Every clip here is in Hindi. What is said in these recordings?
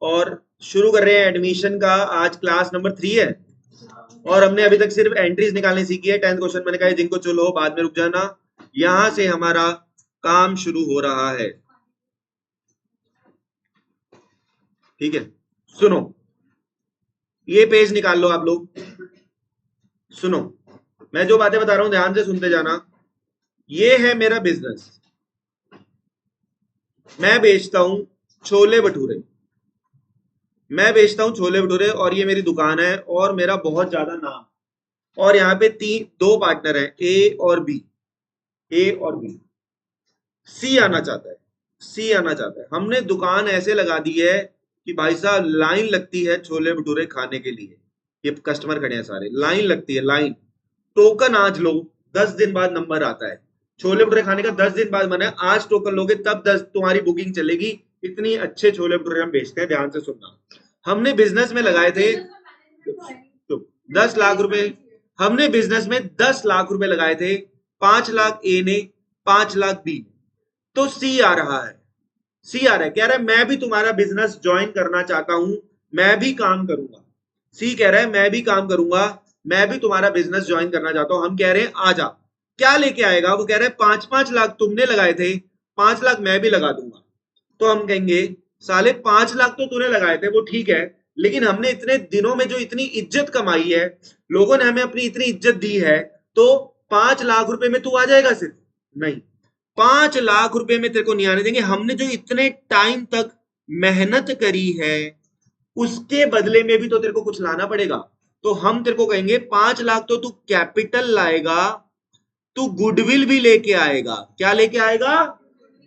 और शुरू कर रहे हैं एडमिशन का। आज क्लास नंबर 3 है और हमने अभी तक सिर्फ एंट्रीज निकालनी सीखी है। 10th क्वेश्चन मैंने कहा जिनको चलो बाद में रुक जाना, यहां से हमारा काम शुरू हो रहा है। ठीक है, सुनो, ये पेज निकाल लो आप लोग। सुनो, मैं जो बातें बता रहा हूं ध्यान से सुनते जाना। ये है मेरा बिजनेस, मैं बेचता हूं छोले भटूरे, मैं बेचता हूं छोले भटूरे और ये मेरी दुकान है और मेरा बहुत ज्यादा नाम। और यहाँ पे दो पार्टनर हैं, ए और बी। ए और बी, सी आना चाहता है, सी आना चाहता है। हमने दुकान ऐसे लगा दी है कि भाई साहब लाइन लगती है छोले भटूरे खाने के लिए। ये कस्टमर खड़े हैं सारे, लाइन लगती है, लाइन। टोकन आज लो, 10 दिन बाद नंबर आता है। छोले भटूरे खाने का 10 दिन बाद मन है, आज टोकन लोगे तब 10 तुम्हारी बुकिंग चलेगी। इतनी अच्छे छोले भटूरे हम बेचते हैं, ध्यान से सुनना। हमने बिजनेस में लगाए थे तो 10 लाख रुपए, हमने बिजनेस में 10 लाख रुपए लगाए थे। 5 लाख ए ने, 5 लाख बी ने। तो सी आ रहा है, सी आ रहा है, कह रहा है मैं भी तुम्हारा बिजनेस ज्वाइन करना चाहता हूं, मैं भी काम करूंगा। सी कह रहा है मैं भी काम करूंगा, मैं भी तुम्हारा बिजनेस ज्वाइन करना चाहता हूं। हम कह रहे हैं आ जा। क्या लेके आएगा? वो कह रहा है 5-5 लाख तुमने लगाए थे, 5 लाख मैं भी लगा दूंगा। तो हम कहेंगे साले 5 लाख तो तूने लगाए थे वो ठीक है, लेकिन हमने इतने दिनों में जो इतनी इज्जत कमाई है, लोगों ने हमें अपनी इतनी इज्जत दी है, तो 5 लाख रुपए में तू आ जाएगा सिर्फ? नहीं, 5 लाख रुपए में तेरे को नहीं आने देंगे। हमने जो इतने टाइम तक मेहनत करी है उसके बदले में भी तो तेरे को कुछ लाना पड़ेगा। तो हम तेरे को कहेंगे 5 लाख तो तू कैपिटल लाएगा, तू गुडविल भी लेके आएगा। क्या लेके आएगा?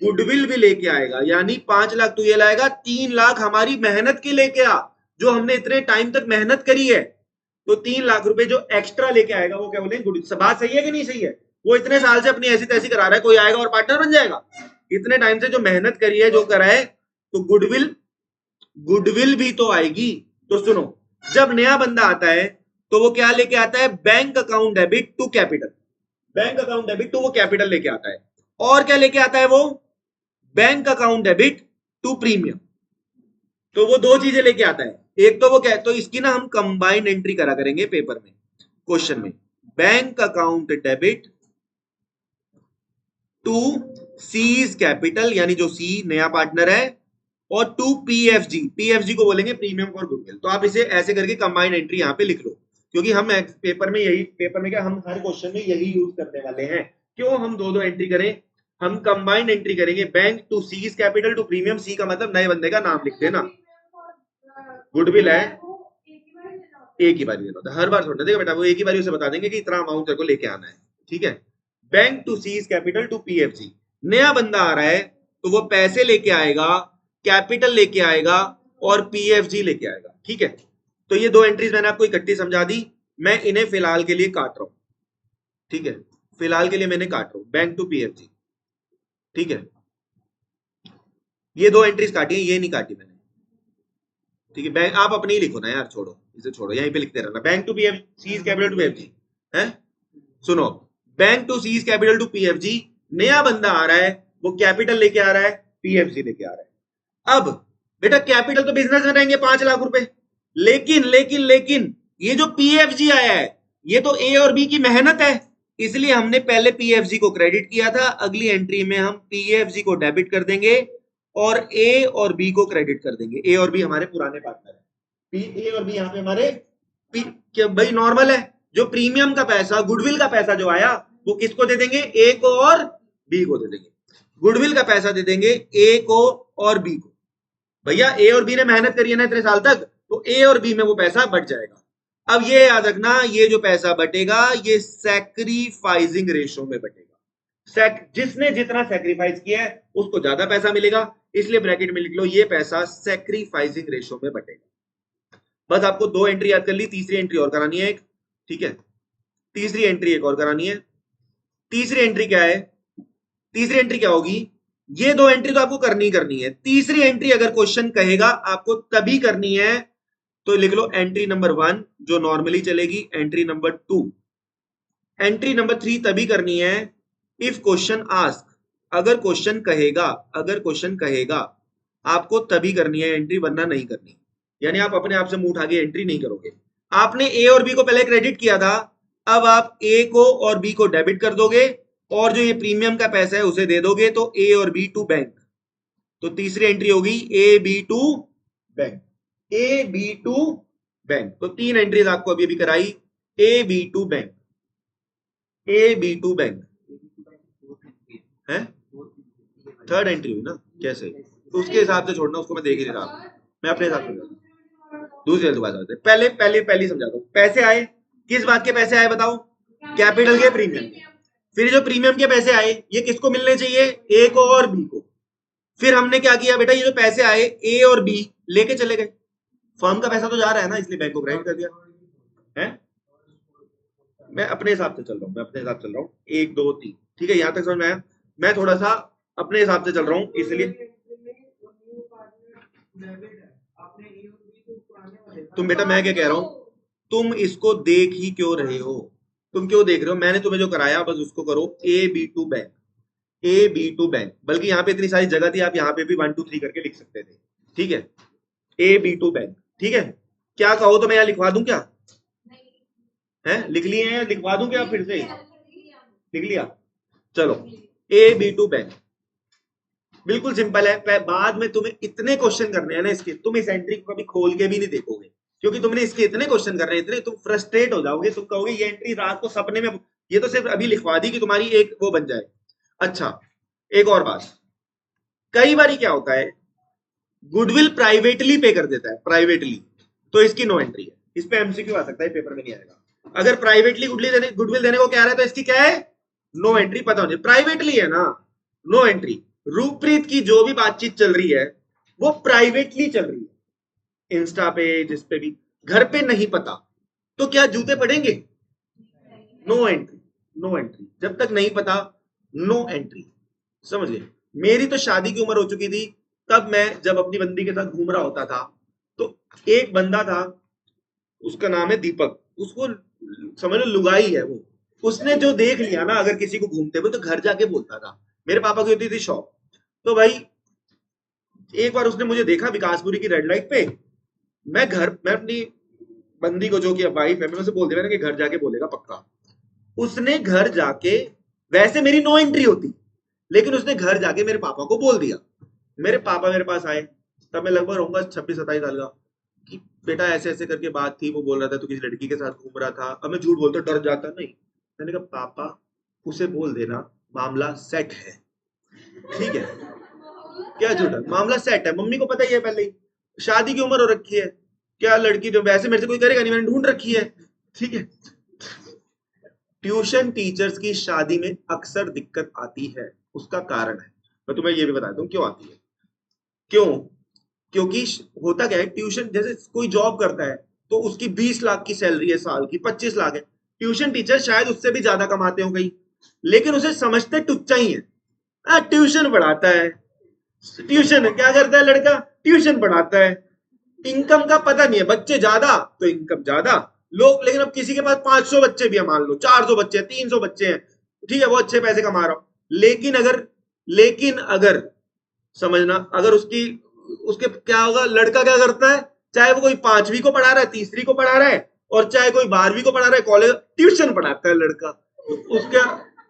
गुडविल भी लेके आएगा। यानी 5 लाख तू ये लाएगा, 3 लाख हमारी मेहनत के लेके आ, जो हमने इतने टाइम तक मेहनत करी है। तो 3 लाख रुपए जो एक्स्ट्रा लेके आएगा वो क्या बोलेंगे? गुड। बात सही है कि नहीं सही है? वो इतने साल से अपनी ऐसी तैसी करा रहा है, कोई आएगा और पार्टनर बन जाएगा? इतने टाइम से जो मेहनत करी है, जो करा है, तो गुडविल, गुडविल भी तो आएगी। तो सुनो, जब नया बंदा आता है तो वो क्या लेके आता है? Bank account debit to capital. Bank account debit to वो कैपिटल लेके आता है। और क्या लेके आता है वो? Bank account debit to premium. तो वो दो चीजें लेके आता है। एक तो वो क्या, तो इसकी ना हम कंबाइंड एंट्री करा करेंगे पेपर में, क्वेश्चन में। Bank account debit to C's capital, यानी जो सी नया पार्टनर है, और टू पीएफजी, पीएफजी को बोलेंगे प्रीमियम फॉर गुडविल। तो आप इसे ऐसे करके कंबाइंड एंट्री यहां पे लिख लो, क्योंकि हम पेपर में यही, पेपर में क्या, हम हर क्वेश्चन में यही यूज करने वाले हैं। क्यों हम दो दो एंट्री करें? हम कंबाइंड एंट्री करेंगे, bank to C's capital to premium. C का मतलब नए बंदे का नाम लिख देना, गुडविल है एक ही बारी देना होता है, हर बार थोड़ा देगा बेटा, वो एक ही बारी उसे बता देंगे कि इतना अमाउंट तेरे को लेके आना है। ठीक है, bank to C's capital to PFG. नया बंदा आ रहा है तो वो पैसे लेके आएगा, कैपिटल लेके आएगा और पीएफजी लेके आएगा। ठीक है, तो ये दो एंट्रीज मैंने आपको इकट्ठी समझा दी, मैं इन्हें फिलहाल के लिए काट रहा हूं। ठीक है, फिलहाल के लिए मैंने काट रहा हूं, बैंक टू पीएफजी। ठीक है, ये दो एंट्रीज काटी है, ये नहीं काटी मैंने। ठीक है, बैंक आप अपनी ही लिखो ना यार, छोड़ो इसे, छोड़ो, यहीं पे लिखते रहना, bank to PFG C's capital to PFG है। सुनो, bank to C's capital to PFG. नया बंदा आ रहा है, वो कैपिटल लेके आ रहा है, पीएफजी लेके आ रहा है। अब बेटा कैपिटल तो बिजनेस में रहेंगे 5 लाख रुपए, लेकिन लेकिन लेकिन ये जो पीएफजी आया है, ये तो ए और बी की मेहनत है, इसलिए हमने पहले पीएफजी को क्रेडिट किया था। अगली एंट्री में हम पीएफजी को डेबिट कर देंगे और ए और बी को क्रेडिट कर देंगे। ए और बी हमारे पुराने पार्टनर है, ए और बी यहाँ पे हमारे भाई नॉर्मल है। जो प्रीमियम का पैसा, गुडविल का पैसा जो आया, वो किसको दे देंगे? ए को और बी को दे देंगे। गुडविल का पैसा दे देंगे ए को और बी को। भैया ए और बी ने मेहनत करी है ना इतने साल तक, तो ए और बी में वो पैसा बट जाएगा। अब ये याद रखना, ये जो पैसा बटेगा ये सैक्रिफाइसिंग रेशो में बटेगा। जिसने जितना सैक्रिफाइस किया है उसको ज्यादा पैसा मिलेगा, इसलिए ब्रैकेट में लिख लो ये पैसा सैक्रिफाइसिंग रेशो में बटेगा। बस आपको दो एंट्री याद कर ली, तीसरी एंट्री और करानी है एक। ठीक है, तीसरी एंट्री एक और करानी है। तीसरी एंट्री क्या है? तीसरी एंट्री क्या होगी? ये दो एंट्री तो आपको करनी है। तीसरी एंट्री अगर क्वेश्चन कहेगा आपको तभी करनी है, तो लिख लो एंट्री नंबर 1 जो नॉर्मली चलेगी, एंट्री नंबर 2, एंट्री नंबर 3 तभी करनी है इफ क्वेश्चन आस्क, अगर क्वेश्चन कहेगा, अगर क्वेश्चन कहेगा आपको तभी करनी है एंट्री, वरना नहीं करनी। यानी आप अपने आप से मुंह उठा के एंट्री नहीं करोगे। आपने ए और बी को पहले क्रेडिट किया था, अब आप ए को और बी को डेबिट कर दोगे और जो ये प्रीमियम का पैसा है उसे दे दोगे, तो ए और बी टू बैंक। तो तीसरी एंट्री होगी A B to bank, A B to bank. तो तीन एंट्रीज आपको अभी अभी कराई, A B to bank, A B to bank है। थर्ड एंट्री हुई ना, कैसे? तो उसके हिसाब से छोड़ना, उसको मैं देख ही नहीं रहा, मैं अपने हिसाब से। दूसरी बात होती है, पहले पहले पहले समझाता हूँ। पैसे आए, किस बात के पैसे आए बताओ? कैपिटल के, प्रीमियम के। फिर जो प्रीमियम के पैसे आए ये किसको मिलने चाहिए? ए को और बी को। फिर हमने क्या किया बेटा, ये जो पैसे आए ए और बी लेके चले गए, फर्म का पैसा तो जा रहा है ना, इसलिए बैंक को क्रेडिट कर दिया है। मैं अपने हिसाब से चल रहा हूँ, मैं अपने हिसाब से चल रहा हूँ, एक दो तीन, ठीक है, यहां तक समझ में आया? मैं थोड़ा सा अपने हिसाब से चल रहा हूँ, इसलिए तुम बेटा, मैं क्या कह रहा हूं, तुम इसको देख ही क्यों रहे हो? तुम क्यों देख रहे हो? मैंने तुम्हें जो कराया बस उसको करो, A B to bank, A B to bank. बल्कि यहाँ पे इतनी सारी जगह थी, आप यहाँ पे भी 1 2 3 करके लिख सकते थे, ठीक है, ए बी टू बैंक, ठीक है। क्या कहो तो मैं यहाँ लिखवा दूं क्या? है लिख लिए हैं, लिखवा दूं क्या फिर से? लिख लिया, चलो, ए बी टू बैंक, बिल्कुल सिंपल है। बाद में तुम्हें इतने क्वेश्चन करने हैं ना इसके, तुम इस एंट्री को कभी खोल के भी नहीं देखोगे, क्योंकि तुमने इसके इतने क्वेश्चन करने हैं, इतने, तुम फ्रस्ट्रेट हो जाओगे, तुम कहोगे ये एंट्री रात को सपने में, ये तो सिर्फ अभी लिखवा दी कि तुम्हारी एक वो बन जाए। अच्छा, एक और बात, कई बार क्या होता है, गुडविल प्राइवेटली पे कर देता है, प्राइवेटली, तो इसकी नो एंट्री है। इस पे एमसीक्यू आ सकता है, पेपर में नहीं आएगा। अगर प्राइवेटली गुडविल देने को क्या रहा है तो इसकी क्या है? No entry. पता होनी, प्राइवेटली है ना, नो एंट्री। रूपप्रीत की जो भी बातचीत चल रही है वो प्राइवेटली चल रही है, इंस्टा पे, जिस पे भी, घर पे नहीं पता, तो क्या जूते पड़ेंगे? नो एंट्री, नो एंट्री, जब तक नहीं पता नो एंट्री, समझ गए? मेरी तो शादी की उम्र हो चुकी थी, तब मैं जब अपनी बंदी के साथ घूम रहा होता था, तो एक बंदा था, उसका नाम है दीपक, उसको समझ लो लुगाई है वो, उसने जो देख लिया ना अगर किसी को घूमते हुए, तो घर जाके बोलता था। मेरे पापा की होती थी शॉप, तो भाई एक बार उसने मुझे देखा विकासपुरी की रेड लाइट पे, मैं अपनी बंदी को, जो कि वाइफ है, मैं उसे बोल दिया कि घर जाके बोलेगा पक्का। उसने घर जाके, वैसे मेरी नो एंट्री होती, लेकिन उसने घर जाके मेरे पापा को बोल दिया। मेरे पापा मेरे पास आए, तब मैं लगभग रहूंगा 26 27 साल का, कि बेटा ऐसे ऐसे करके बात थी, वो बोल रहा था तो किसी लड़की के साथ घूम रहा था। अब मैं झूठ बोलता, डर जाता नहीं। मैंने कहा पापा उसे बोल देना मामला सेट है, ठीक है, क्या झूठ है, मामला सेट है, मम्मी को पता ही है पहले ही, शादी की उम्र हो रखी है, क्या लड़की जो वैसे मेरे से कोई करेगा नहीं, मैंने ढूंढ रखी है, ठीक है। ट्यूशन टीचर्स की शादी में अक्सर दिक्कत आती है, उसका कारण है, मैं तुम्हें ये भी बताता हूँ क्यों आती है। क्यों? क्योंकि होता क्या है, ट्यूशन जैसे कोई जॉब करता है तो उसकी 20 लाख की सैलरी है, साल की 25 लाख है, ट्यूशन टीचर शायद उससे भी ज्यादा कमाते हो कहीं, लेकिन उसे समझते टुच्चा ही है। ट्यूशन पढ़ाता है, ट्यूशन क्या करता है लड़का? ट्यूशन पढ़ाता है, इनकम का पता नहीं है, बच्चे ज्यादा तो इनकम ज्यादा लोग, लेकिन अब किसी के पास 500 बच्चे भी है, मान लो 400 बच्चे हैं, 300 बच्चे हैं, ठीक है, वो अच्छे पैसे कमा रहा हो, लेकिन अगर समझना, अगर उसकी उसके क्या होगा, लड़का क्या करता है, चाहे वो कोई 5वीं को पढ़ा रहा है, तीसरी को पढ़ा रहा है, और चाहे कोई 12वीं को पढ़ा रहा है, कॉलेज, ट्यूशन पढ़ाता है लड़का, उसका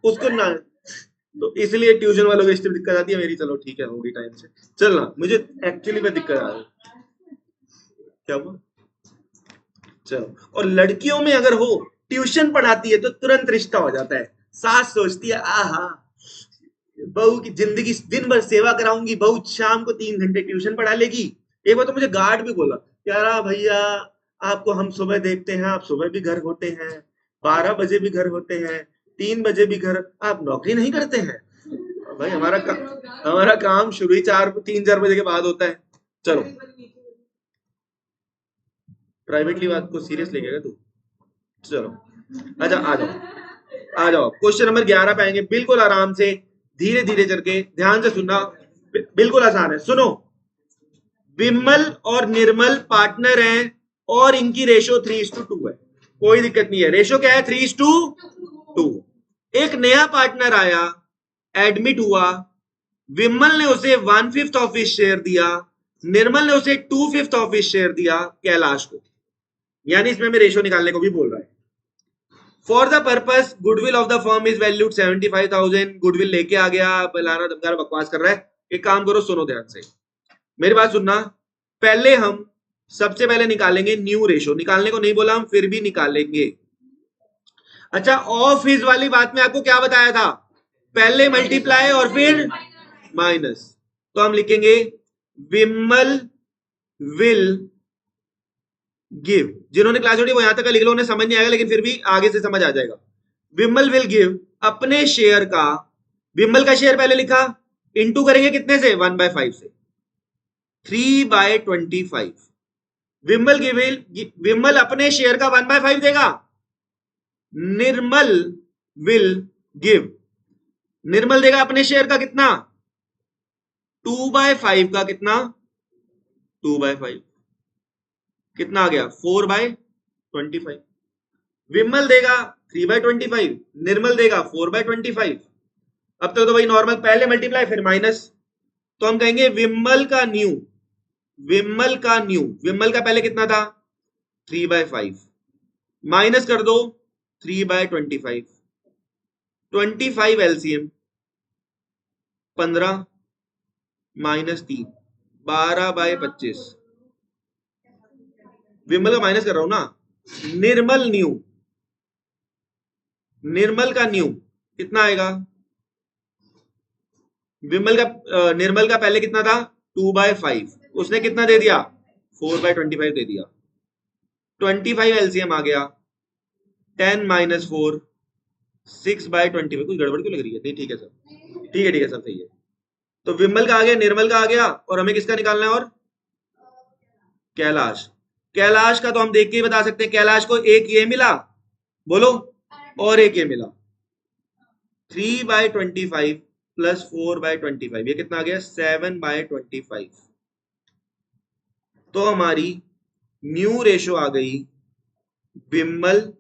उसको ना, तो इसलिए ट्यूशन वालों को इसमें दिक्कत आती है। मेरी चलो ठीक है, होगी टाइम से, चलना, मुझे एक्चुअली में दिक्कत आ रही है, क्या हुआ? चलो, और लड़कियों में अगर हो ट्यूशन पढ़ाती है तो तुरंत रिश्ता हो जाता है, सास सोचती है आहा, बहू की जिंदगी दिन भर सेवा कराऊंगी, बहू शाम को 3 घंटे ट्यूशन पढ़ा लेगी। एक बार तो मुझे गार्ड भी बोला, कह रहा भैया आपको हम सुबह देखते हैं, आप सुबह भी घर होते हैं, 12 बजे भी घर होते हैं, 3 बजे भी घर, आप नौकरी नहीं करते हैं? भाई हमारा काम शुरू ही 3 4 बजे के बाद होता है। चलो, प्राइवेटली बात को सीरियस लेगा तू? चलो, अच्छा आ जाओ क्वेश्चन नंबर 11 पे आएंगे, बिल्कुल आराम से, धीरे धीरे करके, ध्यान से सुनना, बिल्कुल आसान है, सुनो। विमल और निर्मल पार्टनर हैं और इनकी रेशो 3:2 है, कोई दिक्कत नहीं है, रेशो क्या है? 3:2। एक नया पार्टनर आया, एडमिट हुआ, विमल ने उसे 1/5 ऑफिस शेयर दिया, निर्मल ने उसे 2/5 ऑफिस शेयर दिया कैलाश को। यानी इसमें हमें रेशो निकालने को भी बोल रहा है। For the purpose goodwill of the firm is valued 75,000। Goodwill लेके आ गया, बलाना दमदार बकवास कर रहा है। एक काम करो, सुनो ध्यान से, मेरी बात सुनना। पहले हम सबसे पहले निकालेंगे न्यू रेशो। निकालने को नहीं बोला, हम फिर भी निकालेंगे। अच्छा, ऑफ हिज वाली बात में आपको क्या बताया था? पहले मल्टीप्लाई और फिर माइनस। तो हम लिखेंगे विमल विल गिव। जिन्होंने क्लास छोड़ी वो यहां तक लिख लो, उन्हें समझ नहीं आएगा, लेकिन फिर भी आगे से समझ आ जाएगा। विमल विल गिव अपने शेयर का, विमल का शेयर पहले लिखा, इंटू करेंगे कितने से? 1/5 से, 3/25। विमल अपने शेयर का 1/5 देगा। निर्मल विल गिव, निर्मल देगा अपने शेयर का कितना? 2/5 का कितना? 2/5 कितना आ गया? 4/25। विमल देगा 3/25, निर्मल देगा 4/25। अब तक तो भाई नॉर्मल, पहले मल्टीप्लाई फिर माइनस। तो हम कहेंगे विमल का न्यू, विमल का न्यू, विमल का पहले कितना था? 3/5, माइनस कर दो 3/25, 25 एलसीएम 15 माइनस 3 12/25। विमल का माइनस कर रहा हूं ना। निर्मल न्यू, निर्मल का न्यू कितना आएगा? विमल का निर्मल का पहले कितना था? 2/5, उसने कितना दे दिया? 4/25 दे दिया। 25 एलसीएम आ गया, 10 माइनस 4 6/25। कुछ गड़बड़ क्यों लग रही है? नहीं ठीक है सर, ठीक है सब सही है। तो विमल का आ गया, निर्मल का आ गया, और हमें किसका निकालना है? और कैलाश। कैलाश का तो हम देख के ही बता सकते हैं। कैलाश को एक ये मिला, बोलो, और एक ये मिला। 3/25 प्लस 4/25, ये कितना आ गया? 7/25। तो हमारी न्यू रेशो आ गई विमल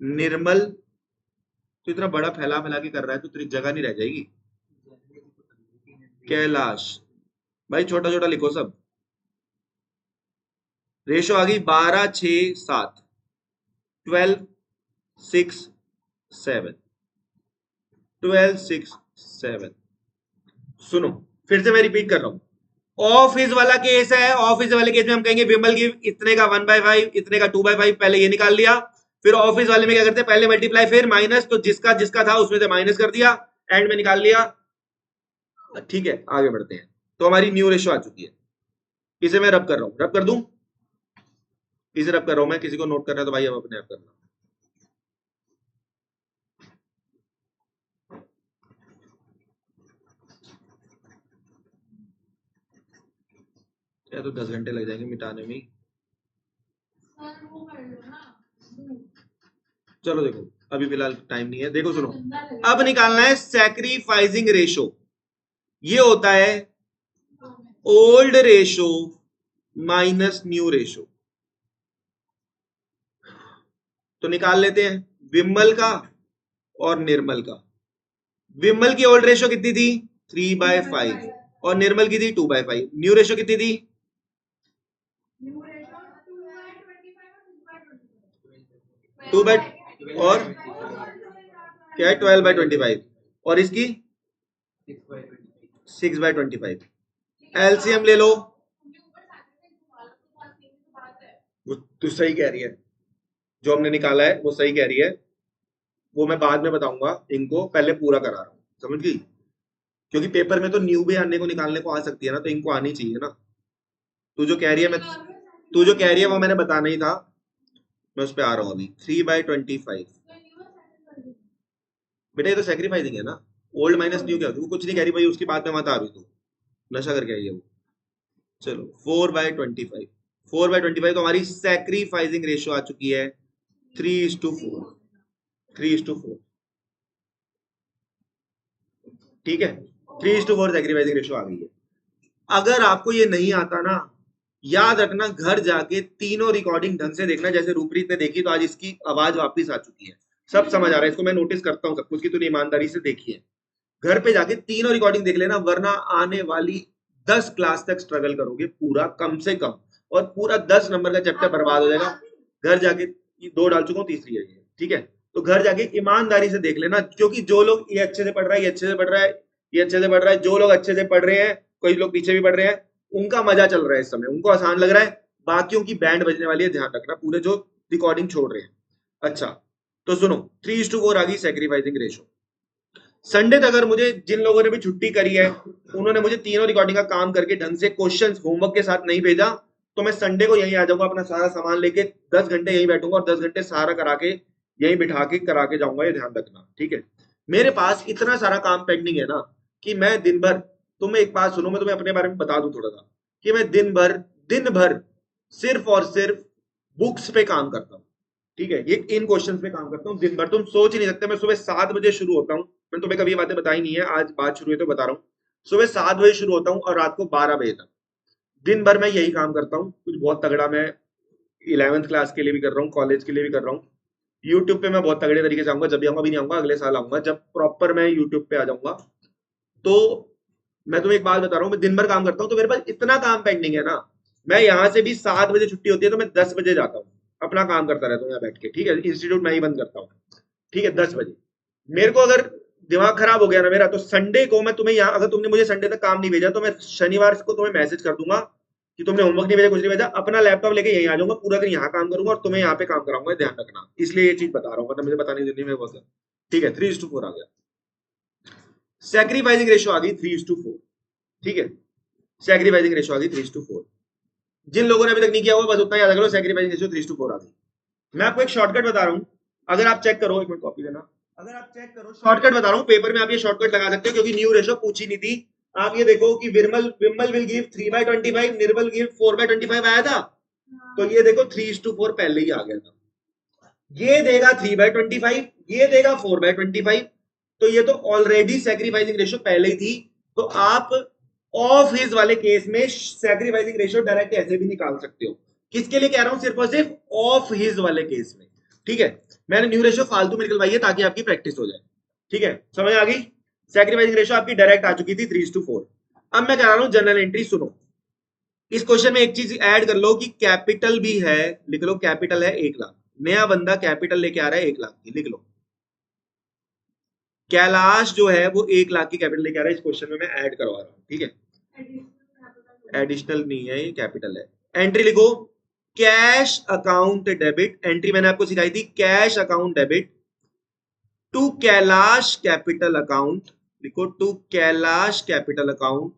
निर्मल। तो इतना बड़ा फैला फैला के कर रहा है तो तेरी जगह नहीं रह जाएगी। कैलाश, भाई छोटा छोटा लिखो सब। रेशो आ गई 12 6 7, 12 6 7, 12 6 7। सुनो, फिर से मैं रिपीट कर रहा हूं। ऑफिस वाला केस है, ऑफिस वाले केस में हम कहेंगे विमल की इतने का 1/5, इतने का 2/5, पहले ये निकाल लिया। फिर ऑफिस वाले में क्या करते हैं? पहले मल्टीप्लाई फिर माइनस, तो जिसका जिसका था उसमें से माइनस कर दिया, एंड में निकाल लिया। ठीक है, आगे बढ़ते हैं। तो हमारी न्यू रेशो आ चुकी है। इसे मैं रब कर रहा हूं, रब कर दूं, इसे रब कर रहा हूं मैं। किसी को नोट करना है तो भाई अब अपने आप करना। या तो 10 घंटे लग जाएंगे मिटाने में। चलो देखो, अभी फिलहाल टाइम नहीं है। देखो सुनो, अब निकालना है सैक्रिफाइसिंग रेशो। ये होता है old ratio minus new ratio. तो निकाल लेते हैं विमल का और निर्मल का। विमल की ओल्ड रेशो कितनी थी? 3/5, और निर्मल की थी 2/5। न्यू रेशो कितनी थी? 2 बाई, और क्या है? 12/25, और इसकी 6/25। एलसीएम ले लो। वो तो सही कह रही है, जो हमने निकाला है वो सही कह रही है। वो मैं बाद में बताऊंगा, इनको पहले पूरा करा रहा हूं, समझ गई? क्योंकि पेपर में तो न्यू भी आने को निकालने को आ सकती है ना, तो इनको आनी चाहिए ना। तू जो कह रही है, मैं तू जो कह रही है वो मैंने बताना ही था। मैं उस पर आ रहा हूँ अभी। 3/25 बेटा, ये तो सेक्रीफाइसिंग है ना। ओल्ड माइनस न्यू क्या होती है? वो कुछ नहीं कह रही भाई, उसकी बात में मत आ रही, तू नशा करके आई है वो। चलो 4/25, 4/25 तो हमारी सैक्रीफाइसिंग रेशियो आ चुकी है 3:4, 3:4। ठीक है, 3:4 सैक्रीफाइसिंग रेशियो आ गई है। अगर आपको ये नहीं आता ना, याद रखना, घर जाके तीनों रिकॉर्डिंग ढंग से देखना। जैसे रूपरीत ने देखी तो आज इसकी आवाज वापस आ चुकी है, सब समझ आ रहा है। इसको मैं नोटिस करता हूँ सब कुछ की, तूने ईमानदारी से देखी है। घर पे जाके तीनों रिकॉर्डिंग देख लेना, वरना आने वाली 10 क्लास तक स्ट्रगल करोगे पूरा, कम से कम, और पूरा 10 नंबर का चैप्टर बर्बाद हो जाएगा। घर जाके 2 डाल चुका हूँ, तीसरी है ये, ठीक है। तो घर जाके ईमानदारी से देख लेना, क्योंकि जो लोग ये अच्छे से पढ़ रहा है, ये अच्छे से पढ़ रहा है, ये अच्छे से पढ़ रहा है, जो लोग अच्छे से पढ़ रहे हैं, कोई लोग पीछे भी पढ़ रहे हैं, उनका मजा चल रहा है इस समय, उनको आसान लग रहा है, बाकियों की बैंड बजने वाली है, ध्यान रखना पूरे जो रिकॉर्डिंग छोड़ रहे हैं। अच्छा, तो सुनो, 3:4 आ गई सैक्रिफाइसिंग रेशो। संडे तक अगर मुझे, जिन लोगों ने भी छुट्टी करी है, उन्होंने मुझे तीनों रिकॉर्डिंग का काम करके ढंग से क्वेश्चंस होमवर्क के साथ नहीं भेजा, तो मैं संडे को यहीं आ जाऊंगा, अपना सारा सामान लेके 10 घंटे यहीं बैठूंगा और 10 घंटे सारा करा के यहीं बिठा के करा के जाऊंगा, ये ध्यान रखना, ठीक है। मेरे पास इतना सारा काम पेंडिंग है ना कि मैं दिन भर, तुम्हें एक बात सुनो, मैं तुम्हें अपने बारे में बता दूं थोड़ा सा, कि मैं दिन भर सिर्फ और सिर्फ बुक्स पे काम करता हूँ, ठीक है। ये इन क्वेश्चंस पे काम करता हूँ दिन भर, तुम सोच ही नहीं सकते। मैं सुबह 7 बजे शुरू होता हूँ, मैंने तुम्हें कभी ये बातें बताई नहीं है, आज बात शुरू है तो बता रहा हूँ। सुबह 7 बजे शुरू होता हूँ और रात को 12 बजे तक दिन भर मैं यही काम करता हूँ। कुछ बहुत तगड़ा मैं 11th क्लास के लिए भी कर रहा हूँ, कॉलेज के लिए भी कर रहा हूँ। यूट्यूब पे मैं बहुत तगड़े तरीके से आऊंगा, जब भी आऊंगा, भी नहीं आऊंगा, अगले साल आऊंगा जब प्रॉपर मैं यूट्यूब पे आ जाऊंगा। तो मैं तुम्हें एक बात बता रहा हूँ, मैं दिन भर काम करता हूँ, तो मेरे पास इतना काम पेंडिंग है ना, मैं यहाँ से भी 7 बजे छुट्टी होती है तो मैं 10 बजे जाता हूँ, अपना काम करता रहता हूँ यहाँ बैठ के, ठीक है। इंस्टीट्यूट मैं ही बंद करता हूँ, ठीक है, 10 बजे। मेरे को अगर दिमाग खराब हो गया ना मेरा, तो संडे को मैं तुम्हें यहाँ, अगर तुमने मुझे संडे तक काम नहीं भेजा तो मैं शनिवार को तुम्हें मैसेज कर दूंगा कि तुमने होमवर्क नहीं भेजा, कुछ नहीं भेजा, अपना लैपटॉप लेके यहीं आ जाऊंगा, पूरा दिन यहाँ काम करूंगा और तुम्हें यहाँ पे काम कराऊंगा, ध्यान रखना। इसलिए ये चीज बता रहा हूँ, वरना मुझे पता नहीं दुनिया में बहुत है, ठीक है। 3:4 आ गया, सैक्रिफाइसिंग रेशियो आ गई 3:4, ठीक है। सैक्रिफाइसिंग रेशियो आ गई 3:4। जिन लोगों ने अभी तक नहीं किया हुआ बस उतना याद करो, सैक्रिफाइसिंग रेशियो 3:4 आ गई। मैं आपको एक शॉर्टकट बता रहा हूं, अगर आप चेक करो, एक मिनट कॉपी देना, अगर आप चेक करो, शॉर्टकट बता रहा हूं, पेपर में आप ये शॉर्टकट लगा सकते हो, क्योंकि न्यू रेशियो पूछी नहीं थी। आप ये देखो कि विमल विल गिव 3/25, निर्मल गिव 4/25 आया था, तो ये देखो 3:4 पहले ही आ गया था। ये देगा 3/25, ये देगा 4/25, तो ये तो ऑलरेडी सैक्रिफाइसिंग रेशियो पहले ही थी। तो आप ऑफ हिज वाले केस में सैक्रिफाइसिंग रेशियो डायरेक्ट ऐसे भी निकाल सकते हो। किसके लिए कह रहा हूं, सिर्फ और सिर्फ ऑफ हिज वाले केस में, ठीक है। मैंने न्यू रेशियो फालतू में निकलवाई है ताकि आपकी प्रैक्टिस हो जाए, ठीक है, समझ आ गई। सैक्रिफाइसिंग रेशियो आपकी डायरेक्ट आ चुकी थी 3:4। अब मैं कह रहा हूं जनरल एंट्री सुनो, इस क्वेश्चन में एक चीज ऐड कर लो कि कैपिटल भी है, लिख लो कैपिटल है 1 लाख, नया बंदा कैपिटल लेके आ रहा है 1 लाख की, लिख लो। कैलाश जो है वो 1 लाख की कैपिटल लेके आ रहा है, इस क्वेश्चन में मैं ऐड करवा रहा हूं, ठीक है। एडिशनल नहीं है, ये कैपिटल है। एंट्री लिखो, कैश अकाउंट डेबिट, एंट्री मैंने आपको सिखाई थी, cash account debit to Kailash capital account, लिखो to Kailash capital account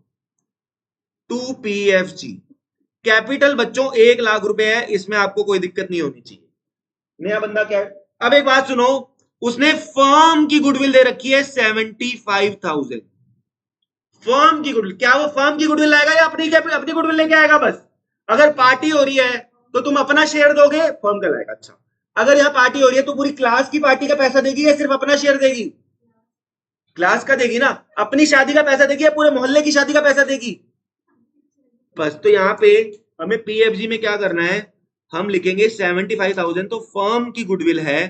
to PFG. Capital बच्चों 1 लाख रुपए है, इसमें आपको कोई दिक्कत नहीं होनी चाहिए। नया बंदा क्या है, अब एक बात सुनो, उसने फर्म की गुडविल दे रखी है 75,000। फर्म की गुडविल, क्या वो फर्म की गुडविल लाएगा या अपनी गुडविल लेके आएगा बस? अगर पार्टी हो रही है तो तुम अपना शेयर दोगे, फर्म का लाएगा। अच्छा, अगर यहां पार्टी हो रही है तो पूरी क्लास की पार्टी का पैसा देगी या सिर्फ अपना शेयर देगी? क्लास का देगी ना, अपनी शादी का पैसा देगी या पूरे मोहल्ले की शादी का पैसा देगी? बस, तो यहाँ पे हमें पीएफजी में क्या करना है, हम लिखेंगे 75,000, तो फर्म की गुडविल है,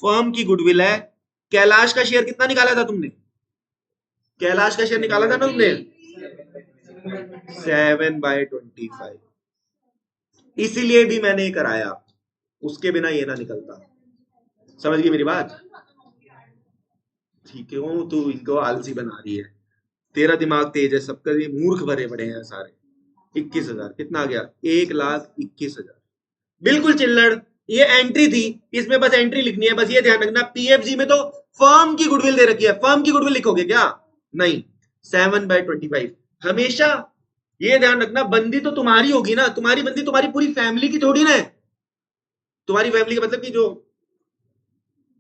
फर्म की गुडविल है। कैलाश का शेयर कितना निकाला था तुमने? कैलाश का शेयर निकाला था ना तुमने, 7/25, इसीलिए भी मैंने कराया, उसके बिना ये ना निकलता। समझ गई मेरी बात? ठीक है, वो तू इनको आलसी बना रही है, तेरा दिमाग तेज है, सबका ये मूर्ख भरे पड़े हैं सारे। 21,000 कितना आ गया, 1,21,000, बिल्कुल चिल्लड़। ये एंट्री थी, इसमें बस एंट्री लिखनी है, बस ये ध्यान रखना। पीएफजी में तो फर्म की गुडविल दे रखी है, फर्म की गुडविल लिखोगे क्या? नहीं, 7/25 हमेशा ये ध्यान रखना। बंदी तो तुम्हारी होगी ना, तुम्हारी बंदी तुम्हारी पूरी फैमिली की थोड़ी ना है। तुम्हारी फैमिली का मतलब कि जो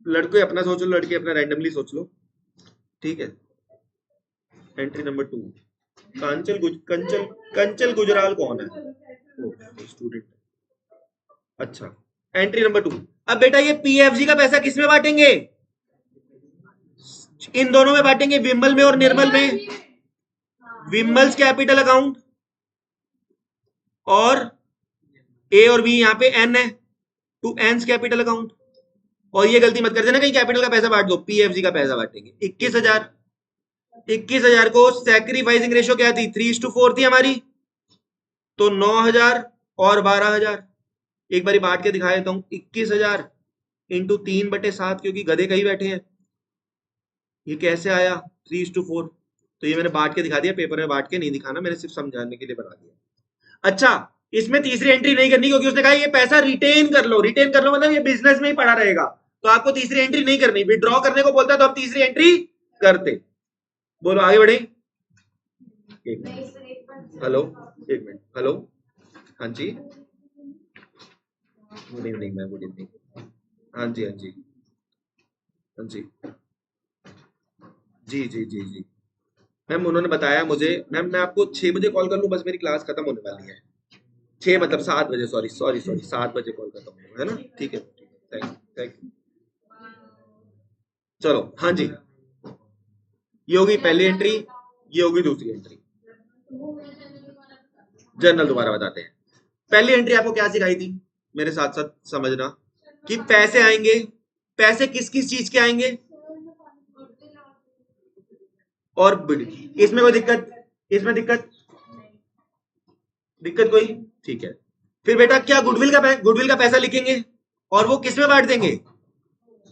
लड़के अपना सोच लो, लड़के अपना रैंडमली सोच लो, ठीक है। एंट्री नंबर 2, कंचल गुजराल कौन है? स्टूडेंट। अच्छा, एंट्री नंबर 2। अब बेटा ये पीएफजी का पैसा किस में बांटेंगे? इन दोनों में बांटेंगे, विमल में और निर्मल में। विमल्स कैपिटल अकाउंट और ए और बी, यहां पे एन है, टू एन कैपिटल अकाउंट। और ये गलती मत कर देना कहीं कैपिटल का पैसा बांट दो, पीएफजी का पैसा बांटेंगे 21,000। 21,000 को सैक्रिफाइसिंग रेशो क्या थी? 3:4 थी हमारी, तो 9,000 और 12,000। एक बार बांट के दिखा देता हूं, 21,000 इंटू 3/7, क्योंकि गधे कहीं बैठे हैं। ये कैसे आया 3:4? तो ये मैंने बांट के दिखा दिया, पेपर में बांट के नहीं दिखाना, मैंने सिर्फ समझाने के लिए बना दिया। अच्छा, इसमें तीसरी एंट्री नहीं करनी, क्योंकि उसने कहा ये पैसा रिटेन कर लो। रिटेन कर लो मतलब ये बिजनेस में ही पड़ा रहेगा, तो आपको तीसरी एंट्री नहीं करनी। विड्रॉ करने को बोलता है तो हम तीसरी एंट्री करते। बोलो आगे बढ़े। हेलो, एक मिनट, हेलो, हाँ जी, good evening ma'am, good evening. हाँ जी, हाँ जी, हाँ जी, जी जी जी जी। मैम उन्होंने बताया मुझे, मैम मैं आपको 6 बजे कॉल कर लूँ, बस मेरी क्लास खत्म होने वाली है। 6 मतलब 7 बजे, सॉरी सॉरी सॉरी, 7 बजे कॉल खत्म होगा, है ना? ठीक है, ठीक है, थैंक यू, थैंक यू। चलो, हाँ जी, ये होगी पहली एंट्री, ये होगी दूसरी एंट्री। जर्नल दोबारा बताते हैं। पहली एंट्री आपको क्या सिखाई थी, मेरे साथ साथ समझना, कि पैसे आएंगे। पैसे किस किस चीज के आएंगे? और इसमें कोई दिक्कत? इसमें दिक्कत? दिक्कत कोई? ठीक है। फिर बेटा क्या गुडविल का पैसा लिखेंगे, और वो किस में बांट देंगे?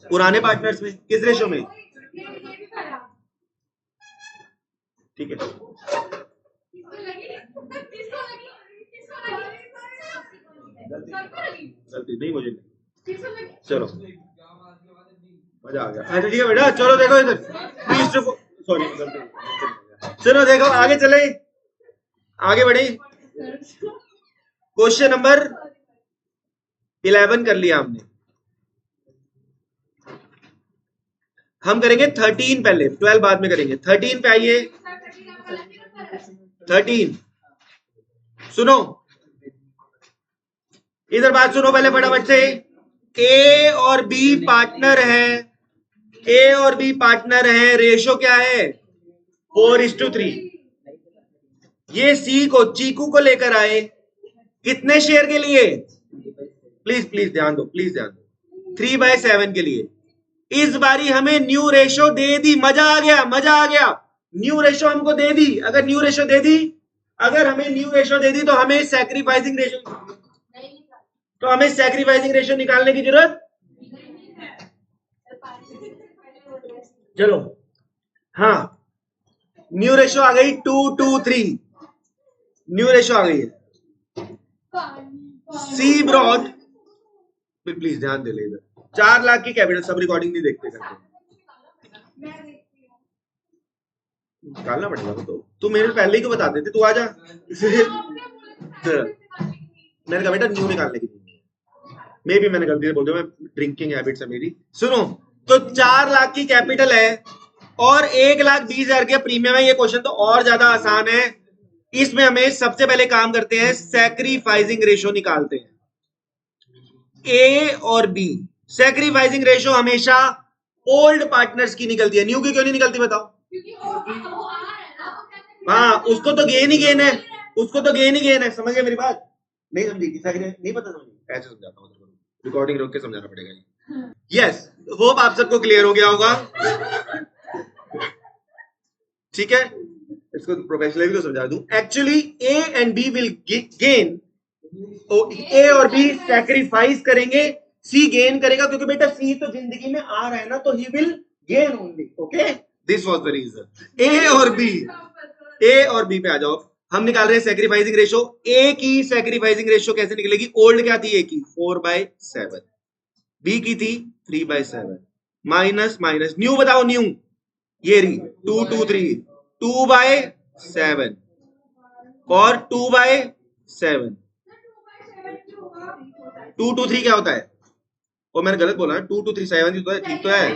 पुराने पार्टनर्स में। किस रेशो में? ठीक है, गलती नहीं मुझे, चलो मजा आ गया। अच्छा ठीक है बेटा, चलो देखो इधर, सॉरी, चलो देखो आगे चले, आगे बढ़े। क्वेश्चन नंबर 11 कर लिया हमने, हम करेंगे 13 पहले, 12 बाद में करेंगे। 13 पे आइए। 13 सुनो, इधर बात सुनो पहले फटाफट से। ए और बी पार्टनर है, ए और बी पार्टनर है, रेशो क्या है? 4:3। ये सी को, चीकू को लेकर आए, कितने शेयर के लिए? प्लीज प्लीज ध्यान दो, प्लीज ध्यान दो, 3/7 के लिए। इस बारी हमें न्यू रेशो दे दी, मजा आ गया, मजा आ गया। न्यू रेशो हमको दे दी। अगर न्यू रेशो दे दी, अगर हमें न्यू रेशो दे दी, तो हमें सैक्रिफाइसिंग रेशो, तो हमें सैक्रिफाइसिंग रेशो निकालने की जरूरत। चलो, हाँ, न्यू रेशो आ गई 2:3, न्यू रेशो आ गई है। सी ब्रॉड, प्लीज ध्यान दे ले इधर, 4 लाख की कैपिटल, सब रिकॉर्डिंग नहीं देखते करते, निकालना पड़ेगा वो तो। तू मेरे पहले ही क्यों बता देते, तू आ जा। मैंने कहा बेटा न्यू निकालने की, मे भी मैंने गलती से बोल दिया, मैं ड्रिंकिंग हैबिट्स है मेरी। सुनो, तो 4 लाख की कैपिटल है और 1,20,000 के प्रीमियम है। ये क्वेश्चन तो और ज्यादा आसान है। इसमें हमें सबसे पहले काम करते हैं, सैक्रिफाइसिंग रेशो निकालते हैं। ए और बी, सैक्रिफाइसिंग रेशो हमेशा ओल्ड पार्टनर्स की निकलती है, न्यू की क्यों नहीं निकलती बताओ? हाँ, उसको तो गेन ही गेन है, उसको तो गेन ही गेन है। समझ गए मेरी बात? नहीं समझी? नहीं पता समझी? ऐसे समझाता हूँ, रिकॉर्डिंग रोक के समझाना पड़ेगा। यस, होप आप सबको क्लियर हो गया होगा। ठीक है, इसको प्रोफेशनली भी तो समझा दूं। Actually A and B will gain, A और बी सैक्रिफाइस करेंगे, सी गेन करेगा, क्योंकि बेटा सी तो जिंदगी में आ रहा है ना, तो he will gain only. Okay, this was the reason. A और बी, ए और बी पे आ जाओ। हम निकाल रहे हैं सैक्रिफाइसिंग रेशो। ए की सैक्रिफाइसिंग रेशो कैसे निकलेगी? ओल्ड क्या थी ए की? 4/7। बी की थी 3/7, माइनस माइनस, न्यू बताओ न्यू। ये रही 223, 2/7 और 2/7। 223 क्या होता है? और मैंने गलत बोला है, 2 2 3 7 तो है, ठीक तो है।